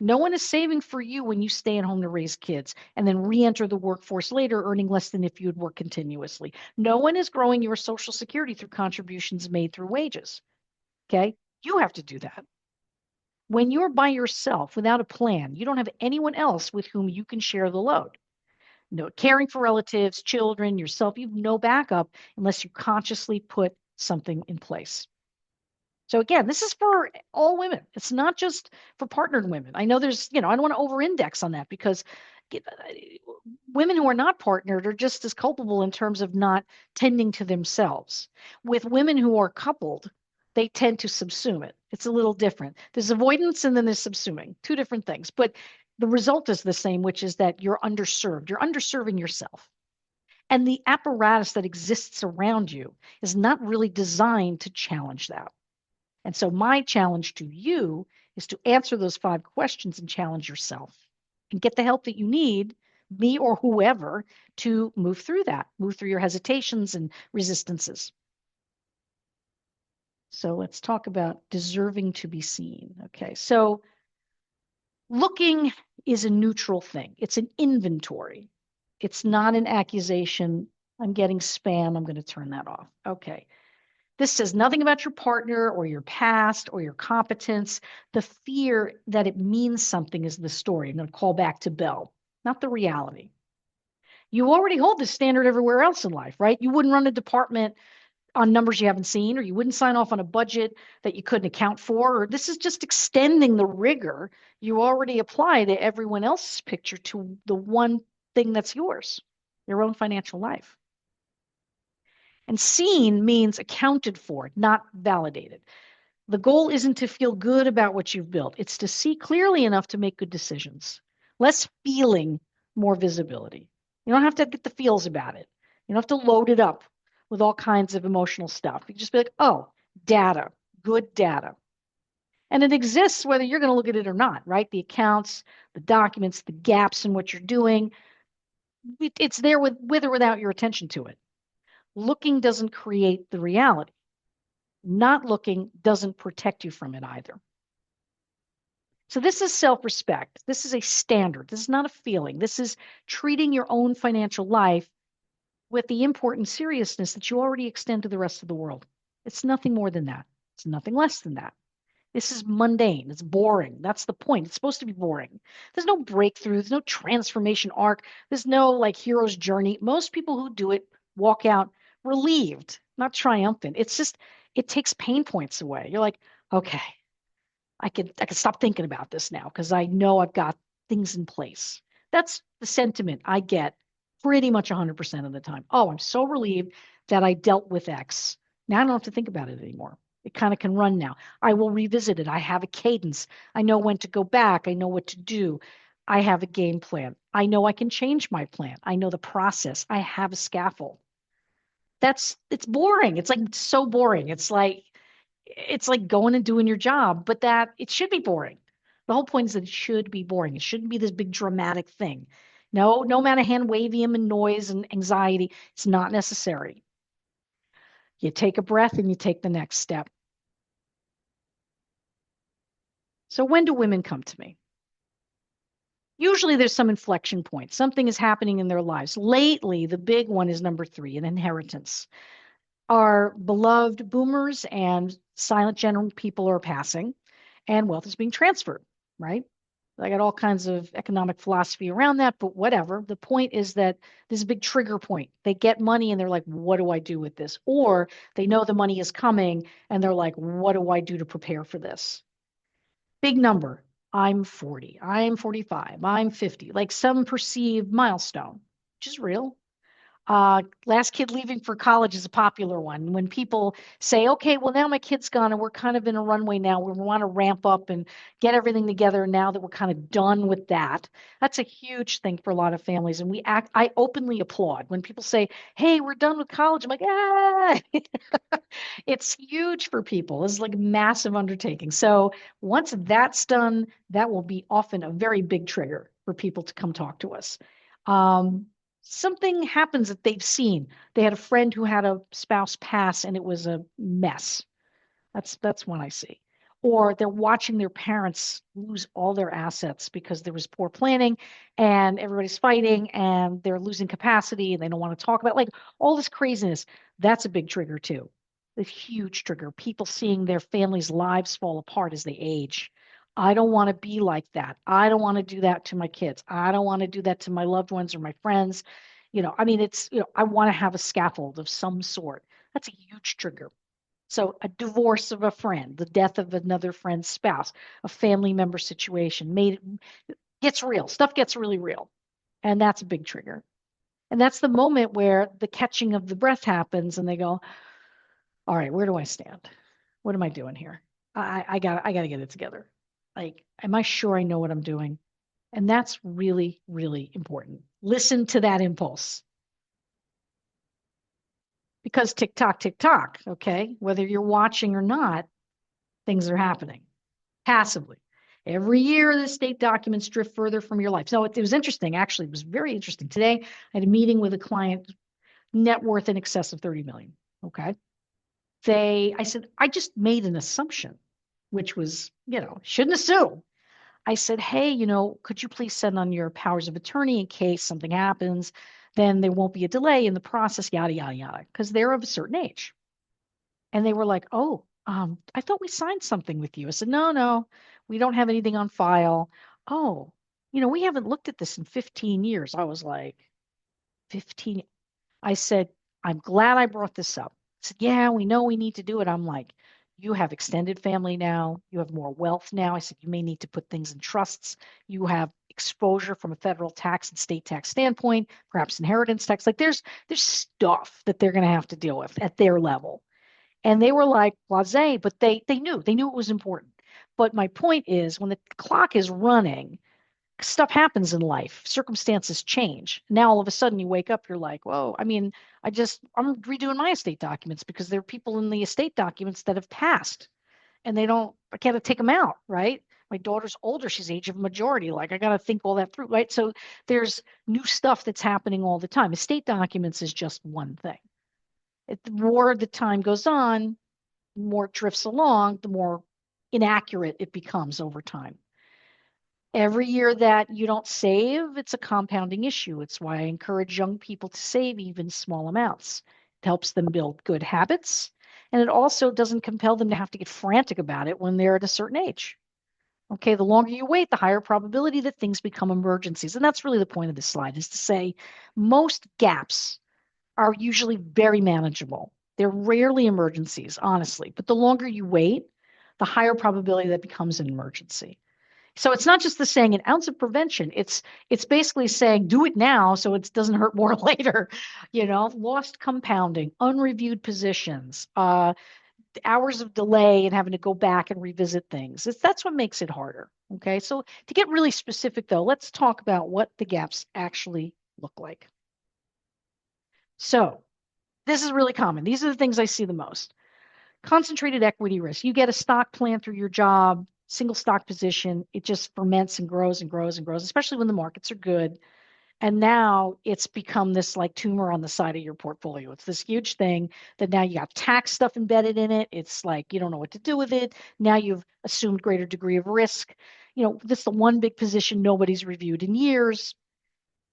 No one is saving for you when you stay at home to raise kids and then re-enter the workforce later, earning less than if you had worked continuously. No one is growing your Social Security through contributions made through wages. Okay? You have to do that. When you're by yourself without a plan, you don't have anyone else with whom you can share the load. No caring for relatives, children, yourself. You've no backup unless you consciously put something in place. So again, this is for all women. It's not just for partnered women. I know I don't want to over-index on that because women who are not partnered are just as culpable in terms of not tending to themselves. With women who are coupled, they tend to subsume it. It's a little different. There's avoidance and then there's subsuming, two different things. But the result is the same, which is that you're underserved. You're underserving yourself. And the apparatus that exists around you is not really designed to challenge that. And so my challenge to you is to answer those 5 questions and challenge yourself and get the help that you need, me or whoever, to move through that, move through your hesitations and resistances. So let's talk about deserving to be seen. Okay, so looking is a neutral thing. It's an inventory. It's not an accusation. I'm getting spam. I'm going to turn that off. Okay. This says nothing about your partner or your past or your competence. The fear that it means something is the story. I'm going to call back to Belle, not the reality. You already hold this standard everywhere else in life, right? You wouldn't run a department on numbers you haven't seen, or you wouldn't sign off on a budget that you couldn't account for, or this is just extending the rigor you already apply to everyone else's picture to the one thing that's yours, your own financial life. And seen means accounted for, not validated. The goal isn't to feel good about what you've built. It's to see clearly enough to make good decisions. Less feeling, more visibility. You don't have to get the feels about it. You don't have to load it up with all kinds of emotional stuff. You just be like, oh, data, good data. And it exists whether you're going to look at it or not, right? The accounts, the documents, the gaps in what you're doing. It's there with or without your attention to it. Looking doesn't create the reality. Not looking doesn't protect you from it either. So this is self-respect. This is a standard. This is not a feeling. This is treating your own financial life with the important seriousness that you already extend to the rest of the world. It's nothing more than that. It's nothing less than that. This is mundane. It's boring. That's the point. It's supposed to be boring. There's no breakthrough. There's no transformation arc. There's no like hero's journey. Most people who do it walk out relieved, not triumphant. It's just, it takes pain points away. You're like, okay, I can stop thinking about this now because I know I've got things in place. That's the sentiment I get pretty much 100% of the time. Oh, I'm so relieved that I dealt with X. Now I don't have to think about it anymore. It kind of can run now. I will revisit it. I have a cadence. I know when to go back. I know what to do. I have a game plan. I know I can change my plan. I know the process. I have a scaffold. It's boring. It's like so boring. It's like going and doing your job, but that it should be boring. The whole point is that it should be boring. It shouldn't be this big dramatic thing. No amount of hand wavium and noise and anxiety. It's not necessary. You take a breath and you take the next step. So when do women come to me? Usually there's some inflection point. Something is happening in their lives. Lately, the big one is number 3, an inheritance. Our beloved boomers and silent general people are passing, and wealth is being transferred, right? I got all kinds of economic philosophy around that, but whatever. The point is that this is a big trigger point. They get money and they're like, what do I do with this? Or they know the money is coming and they're like, what do I do to prepare for this? Big number. I'm 40. I'm 45. I'm 50. Like some perceived milestone, which is real. Last kid leaving for college is a popular one. When people say, okay, well, now my kid's gone and we're kind of in a runway now. We want to ramp up and get everything together now that we're kind of done with that. That's a huge thing for a lot of families. And I openly applaud when people say, hey, we're done with college. I'm like, ah, it's huge for people. It's like a massive undertaking. So once that's done, that will be often a very big trigger for people to come talk to us. Something happens that they've seen. They had a friend who had a spouse pass and it was a mess. That's one I see. Or they're watching their parents lose all their assets because there was poor planning and everybody's fighting and they're losing capacity and they don't want to talk about like all this craziness. That's a big trigger too. A huge trigger. People seeing their families' lives fall apart as they age. I don't want to be like that. I don't want to do that to my kids. I don't want to do that to my loved ones or my friends. I mean, I want to have a scaffold of some sort. That's a huge trigger. So a divorce of a friend, the death of another friend's spouse, a family member situation gets real. Stuff gets really real. And that's a big trigger. And that's the moment where the catching of the breath happens and they go, all right, where do I stand? What am I doing here? I gotta get it together. Like, am I sure I know what I'm doing? And that's really, really important. Listen to that impulse. Because tick tock, okay? Whether you're watching or not, things are happening passively. Every year, the state documents drift further from your life. So it was interesting. Actually, it was very interesting. Today, I had a meeting with a client, net worth in excess of 30 million. Okay. I said, I just made an assumption, which was, shouldn't assume. I said, hey, could you please send on your powers of attorney in case something happens? Then there won't be a delay in the process, yada, yada, yada, because they're of a certain age. And they were like, oh, I thought we signed something with you. I said, no, we don't have anything on file. Oh, we haven't looked at this in 15 years. I was like, 15. I said, I'm glad I brought this up. I said, yeah, we know we need to do it. I'm like, you have extended family now. You have more wealth now. I said, you may need to put things in trusts. You have exposure from a federal tax and state tax standpoint, perhaps inheritance tax. Like there's stuff that they're going to have to deal with at their level. And they were like blasé, but they knew it was important. But my point is when the clock is running, stuff happens in life, circumstances change. Now all of a sudden you wake up, you're like, whoa, I mean, I'm redoing my estate documents because there are people in the estate documents that have passed and I can't take them out, right? My daughter's older, she's age of majority. Like I got to think all that through, right? So there's new stuff that's happening all the time. Estate documents is just one thing. The more the time goes on, the more it drifts along, the more inaccurate it becomes over time. Every year that you don't save, it's a compounding issue. It's why I encourage young people to save even small amounts. It helps them build good habits, and it also doesn't compel them to have to get frantic about it when they're at a certain age. Okay, the longer you wait, the higher probability that things become emergencies. And that's really the point of this slide, is to say most gaps are usually very manageable. They're rarely emergencies, honestly. But the longer you wait, the higher probability that becomes an emergency. So it's not just the saying an ounce of prevention. It's basically saying do it now so it doesn't hurt more later. Lost compounding, unreviewed positions, hours of delay and having to go back and revisit things. That's what makes it harder. Okay. So to get really specific though, let's talk about what the gaps actually look like. So this is really common. These are the things I see the most. Concentrated equity risk. You get a stock plan through your job, single stock position. It just ferments and grows and grows and grows, especially when the markets are good. And now it's become this like tumor on the side of your portfolio. It's this huge thing that now you got tax stuff embedded in it. It's like you don't know what to do with it. Now you've assumed greater degree of risk. This is the one big position nobody's reviewed in years.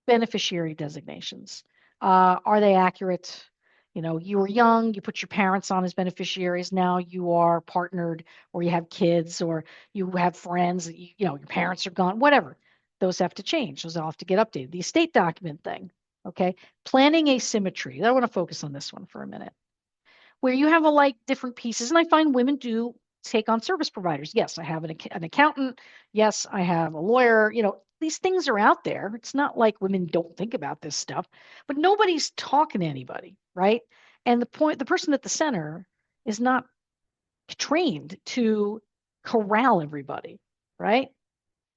Beneficiary designations. Are they accurate? You were young, you put your parents on as beneficiaries. Now you are partnered, or you have kids, or you have friends. Your parents are gone, whatever. Those have to change. Those all have to get updated. The estate document thing. Okay. Planning asymmetry. I want to focus on this one for a minute, where you have different pieces. And I find women do take on service providers. Yes, I have an accountant. Yes, I have a lawyer. These things are out there. It's not like women don't think about this stuff, but nobody's talking to anybody, right? And the person at the center is not trained to corral everybody, right?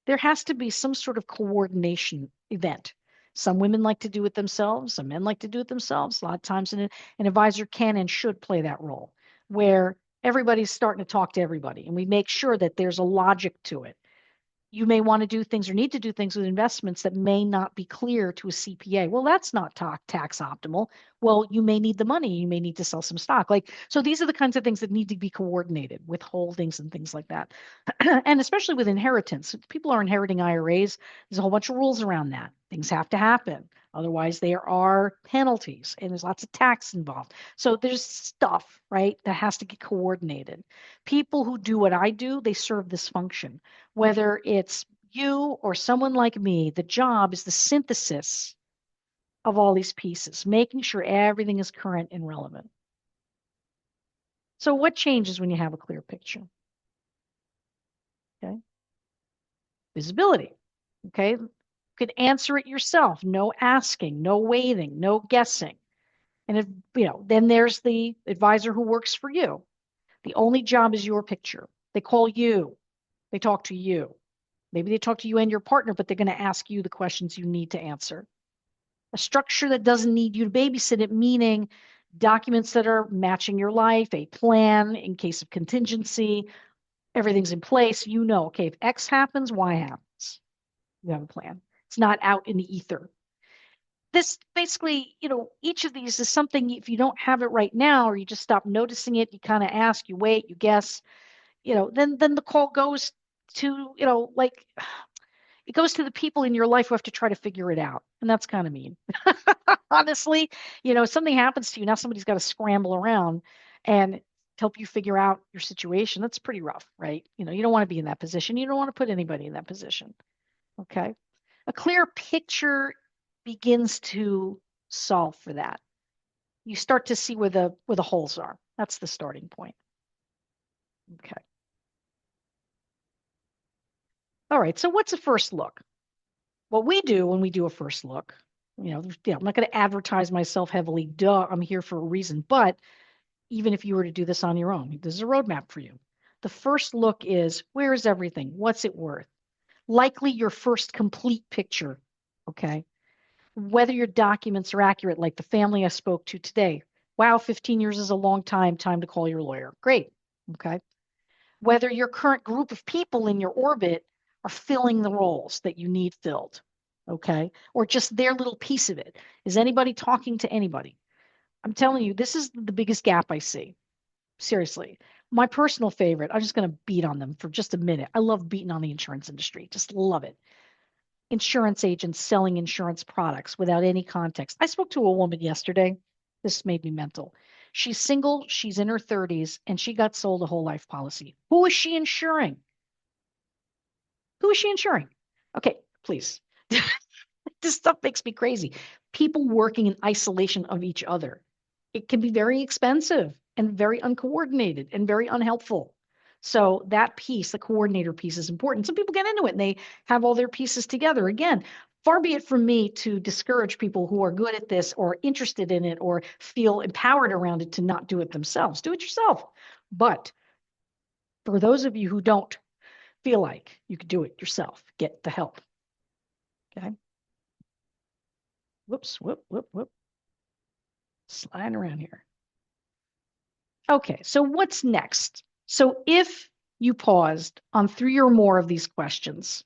There has to be some sort of coordination event. Some women like to do it themselves. Some men like to do it themselves. A lot of times an advisor can and should play that role where everybody's starting to talk to everybody and we make sure that there's a logic to it. You may want to do things or need to do things with investments that may not be clear to a CPA. Well, that's not tax optimal. Well, you may need the money. You may need to sell some stock. So these are the kinds of things that need to be coordinated with holdings and things like that. And especially with inheritance, if people are inheriting IRAs, there's a whole bunch of rules around that. Things have to happen. Otherwise, there are penalties and there's lots of tax involved. So there's stuff, right, that has to get coordinated. People who do what I do, they serve this function. Whether it's you or someone like me, the job is the synthesis of all these pieces, making sure everything is current and relevant. So what changes when you have a clear picture? Okay. Visibility. Okay. You can answer it yourself. No asking, no waiting, no guessing. And then there's the advisor who works for you. The only job is your picture. They call you. They talk to you. Maybe they talk to you and your partner, but they're going to ask you the questions you need to answer. A structure that doesn't need you to babysit it, meaning documents that are matching your life, a plan in case of contingency, everything's in place. Okay, if X happens, Y happens. You have a plan. It's not out in the ether. This basically, each of these is something, if you don't have it right now, or you just stop noticing it, you kind of ask, you wait, you guess, then the call goes to, it goes to the people in your life who have to try to figure it out. And that's kind of mean. Honestly, something happens to you. Now somebody's got to scramble around and help you figure out your situation. That's pretty rough, right? You don't want to be in that position. You don't want to put anybody in that position. Okay. A clear picture begins to solve for that. You start to see where the holes are. That's the starting point. Okay. All right. So what's a first look? What we do when we do a first look, I'm not going to advertise myself heavily. Duh, I'm here for a reason. But even if you were to do this on your own, this is a roadmap for you. The first look is, where is everything? What's it worth? Likely your first complete picture. Okay. Whether your documents are accurate, like the family I spoke to today. Wow, 15 years is a long time. Time to call your lawyer. Great. Okay. Whether your current group of people in your orbit are filling the roles that you need filled. Okay. Or just their little piece of it. Is anybody talking to anybody? I'm telling you, this is the biggest gap I see. Seriously. My personal favorite, I'm just going to beat on them for just a minute. I love beating on the insurance industry. Just love it. Insurance agents selling insurance products without any context. I spoke to a woman yesterday. This made me mental. She's single, she's in her 30s, and she got sold a whole life policy. Who is she insuring? Who is she insuring? Okay, please. This stuff makes me crazy. People working in isolation of each other. It can be very expensive and very uncoordinated and very unhelpful. So that piece, the coordinator piece, is important. Some people get into it and they have all their pieces together. Again, far be it from me to discourage people who are good at this or interested in it or feel empowered around it to not do it themselves. Do it yourself. But for those of you who don't feel like you could do it yourself, get the help. Okay. Whoops, whoop, whoop, whoop. Sliding around here. Okay, so what's next? So if you paused on 3 or more of these questions,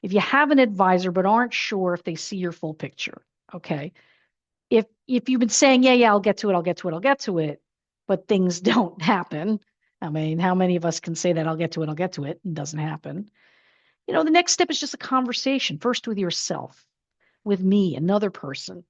if you have an advisor but aren't sure if they see your full picture, okay? If you've been saying, yeah, I'll get to it, I'll get to it, I'll get to it, but things don't happen. I mean, how many of us can say that I'll get to it, I'll get to it, and it doesn't happen? The next step is just a conversation, first with yourself, with me, another person.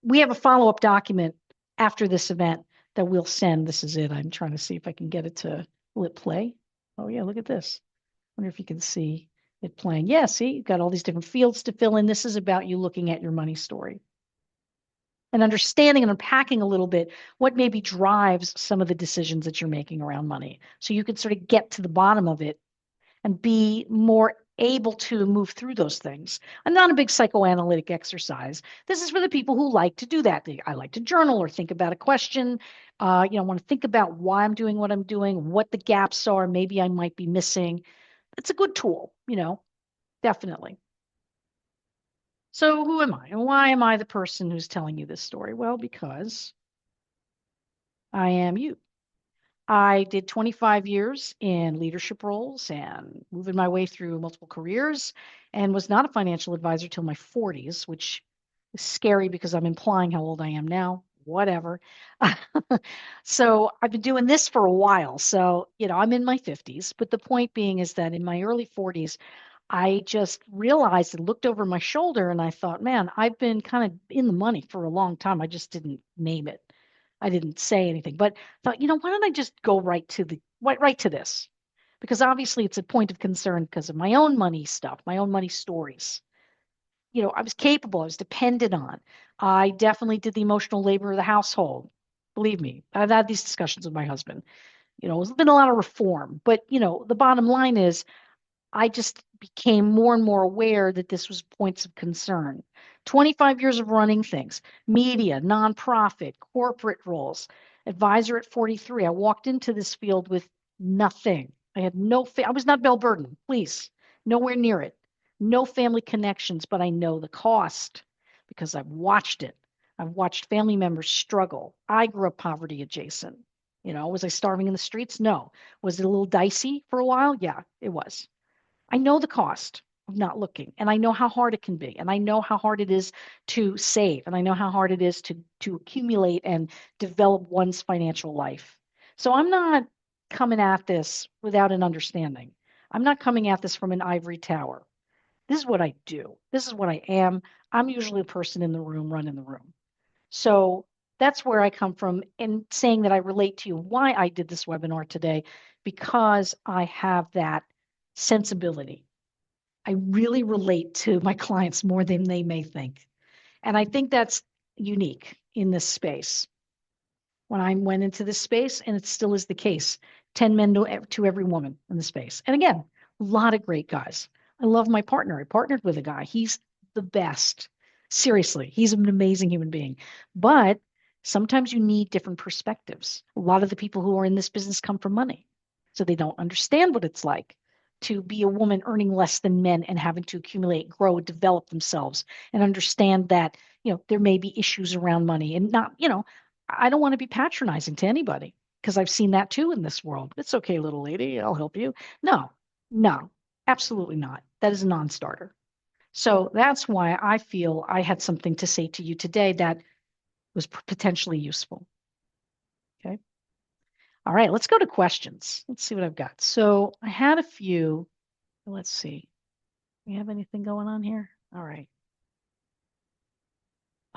We have a follow-up document after this event that we'll send. This is it. I'm trying to see if I can get it to, will it play? Oh yeah, look at this. I wonder if you can see it playing. Yeah, see, you've got all these different fields to fill in. This is about you looking at your money story and understanding and unpacking a little bit what maybe drives some of the decisions that you're making around money. So you can sort of get to the bottom of it and be more able to move through those things. I'm not a big psychoanalytic exercise. This is for the people who like to do that. I like to journal or think about a question. Want to think about why I'm doing what I'm doing, what the gaps are, maybe I might be missing. It's a good tool, definitely. So who am I? And why am I the person who's telling you this story? Well, because I am you. I did 25 years in leadership roles and moving my way through multiple careers and was not a financial advisor till my 40s, which is scary because I'm implying how old I am now. Whatever. So I've been doing this for a while. So, I'm in my 50s. But the point being is that in my early 40s, I just realized and looked over my shoulder and I thought, man, I've been kind of in the money for a long time. I just didn't name it. I didn't say anything, but thought, why don't I just go right to this? Because obviously it's a point of concern because of my own money stuff, my own money stories. I was capable, I was dependent on. I definitely did the emotional labor of the household. Believe me, I've had these discussions with my husband. There's been a lot of reform, but the bottom line is I just became more and more aware that this was points of concern. 25 years of running things, media, nonprofit, corporate roles, advisor at 43. I walked into this field with nothing. I had I was not Belle Burden, please, nowhere near it. No family connections, but I know the cost because I've watched it. I've watched family members struggle. I grew up poverty adjacent. Was I starving in the streets? No. Was it a little dicey for a while? Yeah, it was. I know the cost of not looking, and I know how hard it can be, and I know how hard it is to save, and I know how hard it is to accumulate and develop one's financial life. So I'm not coming at this without an understanding. I'm not coming at this from an ivory tower. This is what I do. This is what I am. I'm usually the person in the room running the room. So that's where I come from in saying that I relate to you why I did this webinar today, because I have that sensibility. I really relate to my clients more than they may think. And I think that's unique in this space. When I went into this space, and it still is the case, 10 men to every woman in the space. And again, a lot of great guys. I love my partner. I partnered with a guy. He's the best. Seriously, he's an amazing human being. But sometimes you need different perspectives. A lot of the people who are in this business come from money. So they don't understand what it's like to be a woman earning less than men and having to accumulate, grow, develop themselves, and understand that, there may be issues around money and not, I don't want to be patronizing to anybody because I've seen that too in this world. It's okay, little lady, I'll help you. No, no, absolutely not. That is a non-starter. So that's why I feel I had something to say to you today that was potentially useful. Okay. All right, let's go to questions. Let's see what I've got. So I had a few. Let's see. We have anything going on here? All right.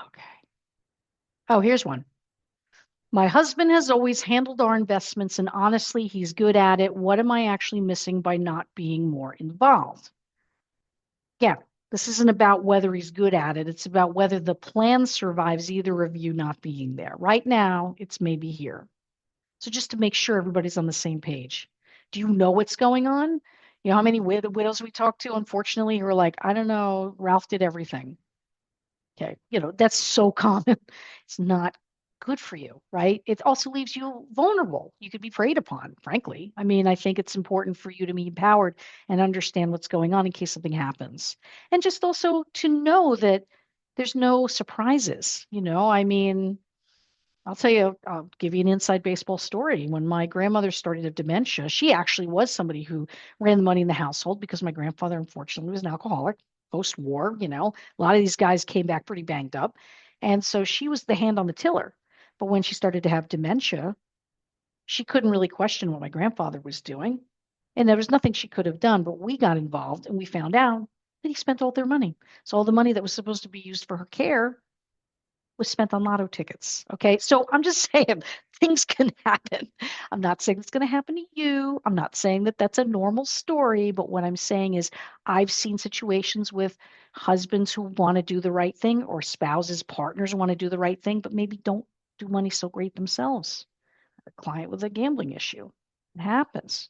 Okay. Oh, here's one. My husband has always handled our investments, and honestly, he's good at it. What am I actually missing by not being more involved? Yeah, this isn't about whether he's good at it. It's about whether the plan survives either of you not being there. Right now, it's maybe here. So just to make sure everybody's on the same page. Do you know what's going on? How many widows we talk to, unfortunately, who are like, I don't know, Ralph did everything. Okay, that's so common. It's not good for you, right? It also leaves you vulnerable. You could be preyed upon, frankly. I mean, I think it's important for you to be empowered and understand what's going on in case something happens. And just also to know that there's no surprises, I mean, I'll tell you, I'll give you an inside baseball story. When my grandmother started to have dementia, she actually was somebody who ran the money in the household because my grandfather, unfortunately, was an alcoholic post-war. A lot of these guys came back pretty banged up. And so she was the hand on the tiller. But when she started to have dementia, she couldn't really question what my grandfather was doing. And there was nothing she could have done, but we got involved and we found out that he spent all their money. So all the money that was supposed to be used for her care was spent on lotto tickets. Okay. So I'm just saying things can happen. I'm not saying it's going to happen to you. I'm not saying that that's a normal story. But what I'm saying is, I've seen situations with husbands who want to do the right thing, or spouses, partners want to do the right thing, but maybe don't do money so great themselves. A client with a gambling issue. It happens.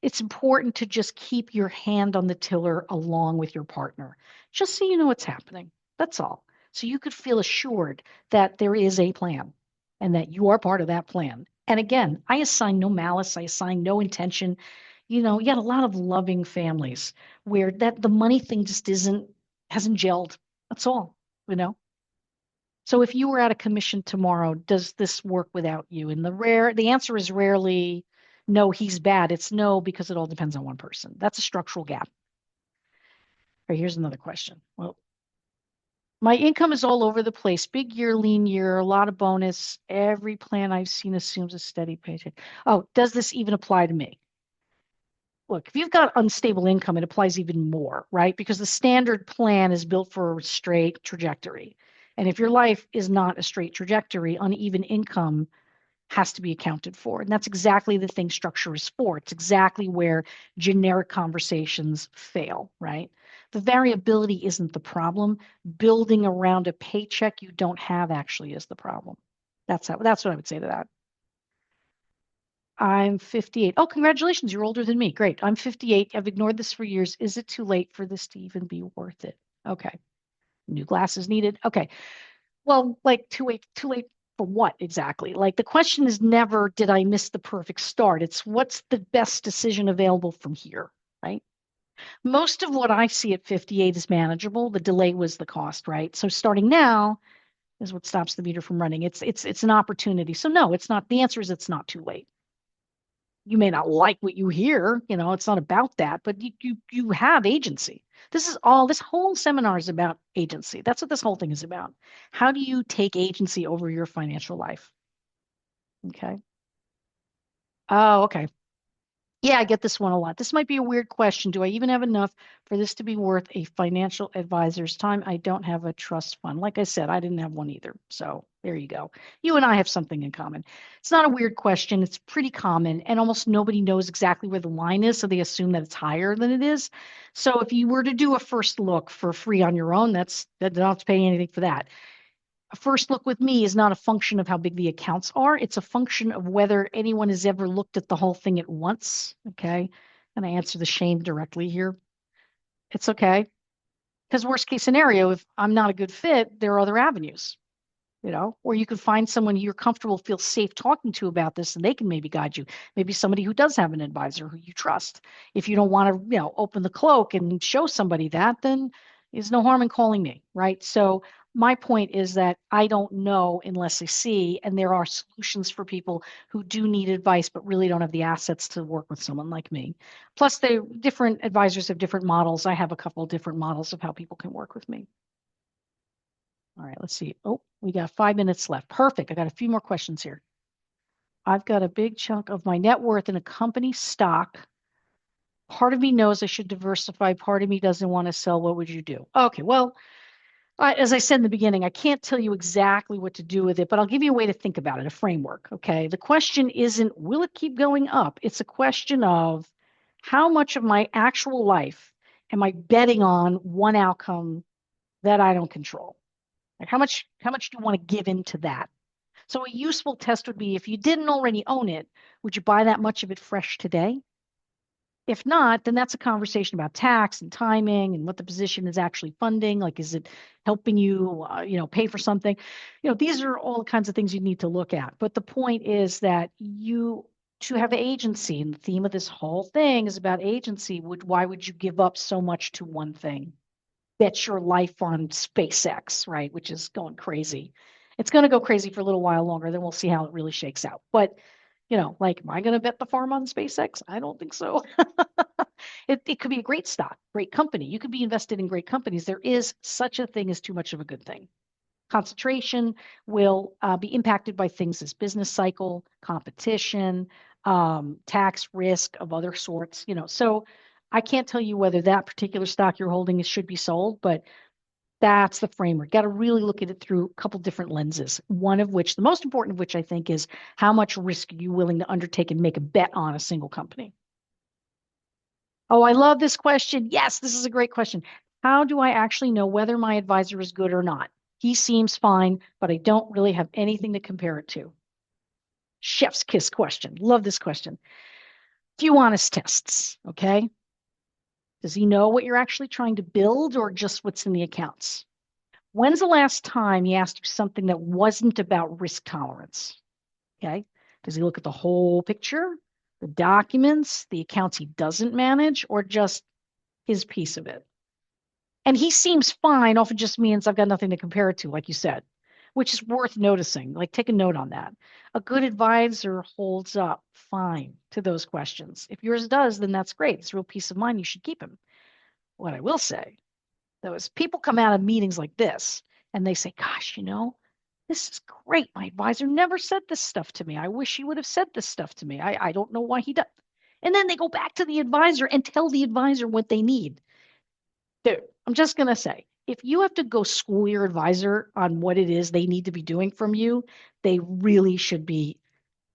It's important to just keep your hand on the tiller along with your partner, just so you know what's happening. That's all. So you could feel assured that there is a plan and that you are part of that plan. And again, I assign no malice, I assign no intention. You got a lot of loving families where that the money thing just hasn't gelled. That's all, you know. So if you were at a commission tomorrow, does this work without you? And the answer is rarely no, he's bad. It's no, because it all depends on one person. That's a structural gap. All right, here's another question. Well, my income is all over the place. Big year, lean year, a lot of bonus. Every plan I've seen assumes a steady paycheck. Oh, does this even apply to me? Look, if you've got unstable income, it applies even more, right? Because the standard plan is built for a straight trajectory. And if your life is not a straight trajectory, uneven income has to be accounted for. And that's exactly the thing structure is for. It's exactly where generic conversations fail, right? The variability isn't the problem. Building around a paycheck you don't have actually is the problem. That's what I would say to that. I'm 58. Oh, congratulations. You're older than me. Great. I'm 58. I've ignored this for years. Is it too late for this to even be worth it? Okay. New glasses needed. Okay. Well, like too late for what exactly? Like the question is never, did I miss the perfect start? It's what's the best decision available from here, right? Most of what I see at 58 is manageable. The delay was the cost, right? So starting now is what stops the meter from running. It's an opportunity. So no, it's not. The answer is it's not too late. You may not like what you hear, it's not about that, but you have agency. This whole seminar is about agency. That's what this whole thing is about. How do you take agency over your financial life? Okay. Oh, okay. Yeah, I get this one a lot. This might be a weird question. Do I even have enough for this to be worth a financial advisor's time? I don't have a trust fund. Like I said, I didn't have one either. So there you go. You and I have something in common. It's not a weird question. It's pretty common, and almost nobody knows exactly where the line is. So they assume that it's higher than it is. So if you were to do a first look for free on your own, that don't have to pay anything for that. A first look with me is not a function of how big the accounts are. It's a function of whether anyone has ever looked at the whole thing at once. Okay. And I answer the shame directly here. It's okay. Because worst case scenario, if I'm not a good fit, there are other avenues, or you could find someone you're comfortable, feel safe talking to about this, and they can maybe guide you. Maybe somebody who does have an advisor who you trust. If you don't want to, open the cloak and show somebody that, then there's no harm in calling me, right? So my point is that I don't know unless I see, and there are solutions for people who do need advice but really don't have the assets to work with someone like me. Plus, different advisors have different models. I have a couple of different models of how people can work with me. All right, let's see. Oh, we got 5 minutes left. Perfect. I got a few more questions here. I've got a big chunk of my net worth in a company stock. Part of me knows I should diversify. Part of me doesn't want to sell. What would you do? Okay, well, as I said in the beginning, I can't tell you exactly what to do with it, but I'll give you a way to think about it, a framework. Okay, the question isn't, will it keep going up? It's a question of how much of my actual life am I betting on one outcome that I don't control? Like how much do you want to give into that? So a useful test would be if you didn't already own it, would you buy that much of it fresh today? If not, then that's a conversation about tax and timing and what the position is actually funding. Like, is it helping you, pay for something? These are all the kinds of things you need to look at. But the point is that to have agency, and the theme of this whole thing is about agency. Why would you give up so much to one thing? Bet your life on SpaceX, right? Which is going crazy. It's going to go crazy for a little while longer. Then we'll see how it really shakes out. But like, am I going to bet the farm on SpaceX? I don't think so. It could be a great stock, great company. You could be invested in great companies. There is such a thing as too much of a good thing. Concentration will be impacted by things as business cycle, competition, tax risk of other sorts. So I can't tell you whether that particular stock you're holding should be sold, but that's the framework. Got to really look at it through a couple different lenses. One of which, the most important of which I think, is how much risk are you willing to undertake and make a bet on a single company? Oh, I love this question. Yes, this is a great question. How do I actually know whether my advisor is good or not? He seems fine, but I don't really have anything to compare it to. Chef's kiss question. Love this question. Few honest tests, okay? Does he know what you're actually trying to build or just what's in the accounts? When's the last time he asked you something that wasn't about risk tolerance? Okay. Does he look at the whole picture, the documents, the accounts he doesn't manage, or just his piece of it? And he seems fine, often just means I've got nothing to compare it to, like you said, which is worth noticing. Like, take a note on that. A good advisor holds up fine to those questions. If yours does, then that's great. It's real peace of mind. You should keep him. What I will say, though, is people come out of meetings like this and they say, gosh, this is great. My advisor never said this stuff to me. I wish he would have said this stuff to me. I don't know why he does. And then they go back to the advisor and tell the advisor what they need. Dude, I'm just going to say, if you have to go school your advisor on what it is they need to be doing from you, they really should be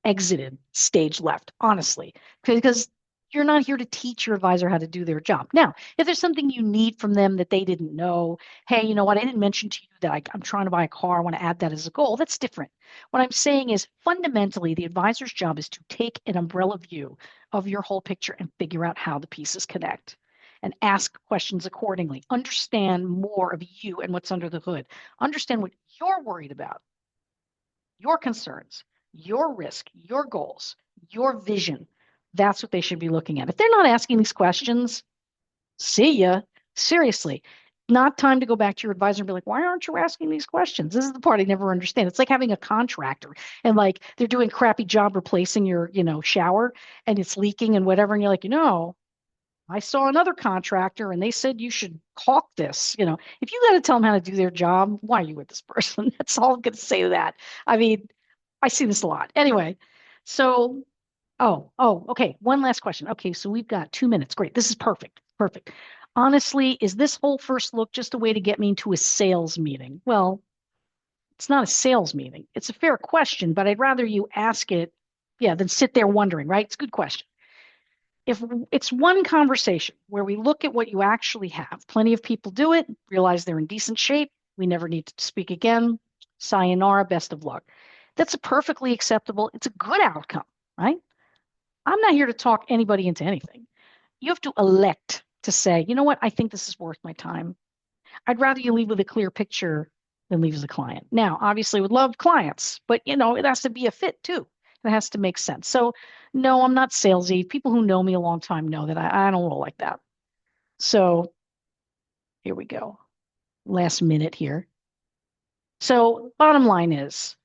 exited stage left, honestly, because you're not here to teach your advisor how to do their job. Now, if there's something you need from them that they didn't know, hey, you know what? I didn't mention to you that I'm trying to buy a car. I want to add that as a goal. That's different. What I'm saying is fundamentally, the advisor's job is to take an umbrella view of your whole picture and figure out how the pieces connect and ask questions accordingly. Understand more of you and what's under the hood. Understand what you're worried about, your concerns, your risk, your goals, your vision. That's what they should be looking at. If they're not asking these questions, see ya. Seriously, not time to go back to your advisor and be like, why aren't you asking these questions? This is the part I never understand. It's like having a contractor and like they're doing a crappy job replacing your, shower and it's leaking and whatever. And you're like, I saw another contractor and they said you should caulk this. If you got to tell them how to do their job, why are you with this person? That's all I'm going to say to that. I mean, I see this a lot. Anyway, so, okay. One last question. Okay, so we've got 2 minutes. Great. This is perfect. Perfect. Honestly, is this whole first look just a way to get me into a sales meeting? Well, it's not a sales meeting. It's a fair question, but I'd rather you ask it, yeah, than sit there wondering, right? It's a good question. If it's one conversation where we look at what you actually have, plenty of people do it, realize they're in decent shape. We never need to speak again. Sayonara, best of luck. That's a perfectly acceptable, it's a good outcome, right? I'm not here to talk anybody into anything. You have to elect to say, you know what, I think this is worth my time. I'd rather you leave with a clear picture than leave as a client. Now, obviously, would love clients, but it has to be a fit too. It has to make sense. So, no, I'm not salesy. People who know me a long time know that I don't roll like that. So, here we go. Last minute here. So, bottom line is,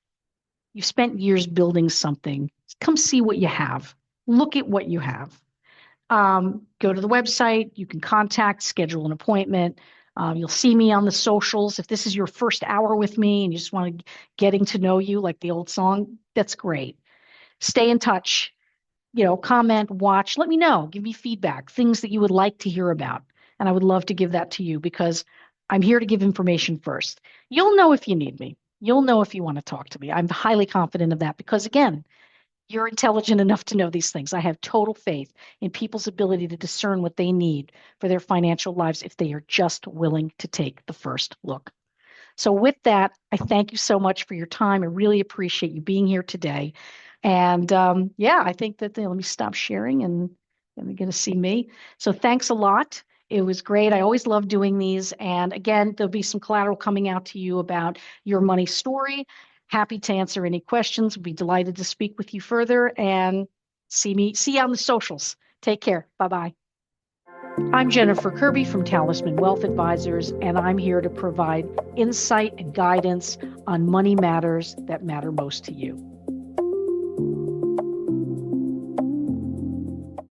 you've spent years building something. Come see what you have. Look at what you have. Go to the website. You can contact, schedule an appointment. You'll see me on the socials. If this is your first hour with me and you just want to getting to know you, like the old song, that's great. Stay in touch. Comment, watch. Let me know. Give me feedback, things that you would like to hear about. And I would love to give that to you because I'm here to give information first. You'll know if you need me. You'll know if you want to talk to me. I'm highly confident of that because, again, you're intelligent enough to know these things. I have total faith in people's ability to discern what they need for their financial lives if they are just willing to take the first look. So with that, I thank you so much for your time. I really appreciate you being here today. And yeah, I think that let me stop sharing and Then we're going to see me. So thanks a lot. It was great. I always love doing these. And again, there'll be some collateral coming out to you about your money story. Happy to answer any questions. We'll be delighted to speak with you further and see you on the socials. Take care. Bye-bye. I'm Jennifer Kirby from Talisman Wealth Advisors, and I'm here to provide insight and guidance on money matters that matter most to you.